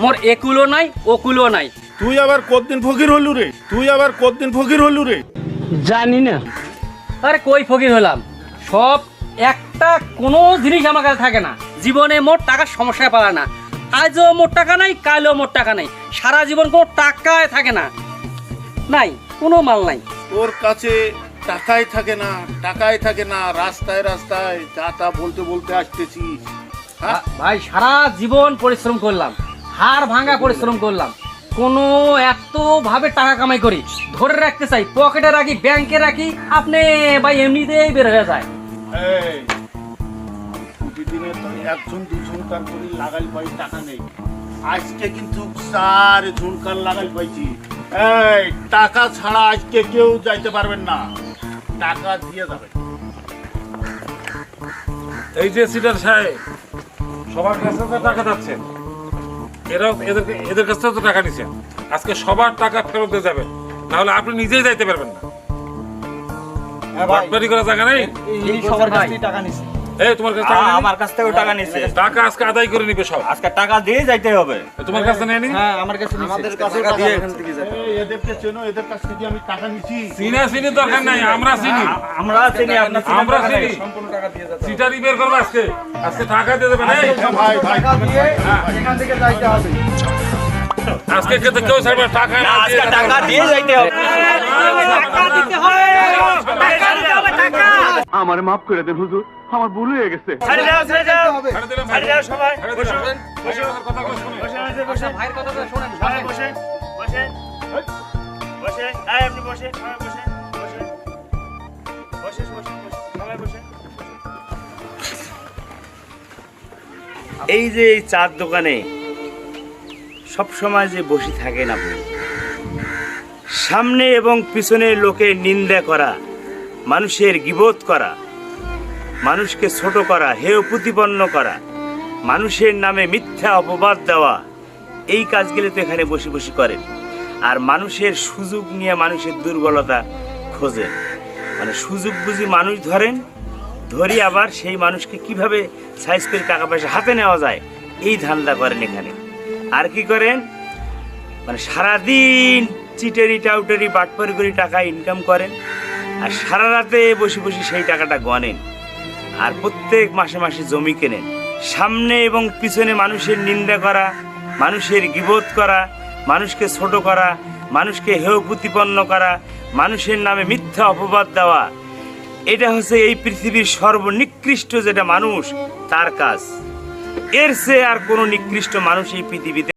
মোর একুলো নাই ওকুলো নাই। তুই আবার কতদিন ফকির হলু রে? জানি না। আরে কই ফকির হলাম, সব একটা কোনো জিনিস আমার কাছে থাকে না। জীবনে মোর টাকার সমস্যায় পালা না। আজও মোর টাকা নাই, কালও মোর টাকা নাই, সারা জীবন কোনো টাকায় থাকে না, নাই কোনো মাল নাই। তোর কাছে টাকাই থাকে না, রাস্তায় যা তা বলতে আসতেছিস। ভাই সারা জীবন পরিশ্রম করলাম, হাড় ভাঙা পরিশ্রম করলাম, কোনো এত ভাবে টাকা কামাই করি, ধরে রাখতে চাই, পকেটে রাখি, ব্যাংকে রাখি, আপনি ভাই এমনিতেই বের হয়ে যায়। এই প্রতিদিনে তো 1-2 ঝুনকার করে লাগাই পাই, টাকা নেই। আজকে কিন্তু 4 ঝুনকার লাগাই পাইছি। এই টাকা ছাড়া আজকে কেউ যাইতে পারবেন না, টাকা দিয়ে যাবে। এই যে সিটার সাহেব, সবার কাছে তো টাকা যাচ্ছেন, এরাও এদের কাছ থেকে তো টাকা নিচ্ছেন। আজকে সবার টাকা ফেরত দিয়ে যাবেন, নাহলে আপনি নিজেই যাইতে পারবেন না। বাটপারি করার জায়গা নেই। সবার কাছ থেকে টাকা নিছে। এই তোমার কাছে টাকা নেই? আমার কাছ থেকেও টাকা নিছে। টাকা আজকে আদায় করে নিবে সব। আজকে টাকা দিয়ে যাইতে হবে। তোমার কাছে নেই নি? হ্যাঁ, আমার কাছে নিছে। আমাদের কাছে টাকা দিয়ে এখান থেকে যাবে। এই এদেরকে চেনো, এদের কাছ থেকে আমি টাকা নিছি। চিনি দরকার নাই, আমরা চিনি। আমরা চিনি, আপনার আমরা চিনি। সম্পূর্ণ টাকা দিয়ে যাচ্ছে। সিটারি বের করবো আজকে, আজকে টাকা দিয়ে দেবেন। এই ভাই টাকা দিয়ে এখান থেকে যাইতে হবে। আজকে কিন্তু কেউ ছাড়বে টাকা না, আজকে টাকা দিয়ে যাইতে হবে। আমার মাফ করে দেন হুজুর, আমার ভুল হয়ে গেছে। ছেড়ে দাও ছেড়ে দিলাম ভাই। ছেড়ে দাও সবাই। ছেড়ে বসুন, দিলাম। বসুন, কথা বলে শুনুন। বসেন, ভাইয়ের কথাটা শোনেন, সবাই বসেন, বসেন, বসেন। এই আপনি বসেন, সবাই বসেন, বসেন, বসেন, বসেন, সবাই বসেন। এই যে এই চার দোকানে সব সময় যে বসে থাকেন আপনি, সামনে এবং পিছনে লোকের নিন্দা করা, মানুষের গীবত করা, মানুষকে ছোট করা, হেয় প্রতিপন্ন করা, মানুষের নামে মিথ্যা অপবাদ দেওয়া, এই কাজগুলো তো এখানে বসে বসে করেন। আর মানুষের সুযোগ নিয়ে মানুষের দুর্বলতা খোঁজেন, মানে সুযোগ বুঝি মানুষ ধরেন, ধরি আবার সেই মানুষকে কিভাবে সাইজ করে টাকা পয়সা হাতে নেওয়া যায়, এই ধান্দা করেন এখানে। আর কি করেন, মানে সারাদিন চিটারি টাউটারি বাটপারি করে টাকা ইনকাম করেন, আর সারা রাতে বসে বসে সেই টাকাটা গনেন, আর প্রত্যেক মাসে মাসে জমি কেনেন। সামনে এবং পিছনে মানুষের নিন্দা করা, মানুষের গীবত করা, মানুষকে ছোট করা, মানুষকে হেয় প্রতিপন্ন করা, মানুষের নামে মিথ্যা অপবাদ দেওয়া, এটা হচ্ছে এই পৃথিবীর সর্বনিকৃষ্ট যেটা মানুষ, তার কাজ। এর চেয়ে আর কোনো নিকৃষ্ট মানুষ এই পৃথিবীতে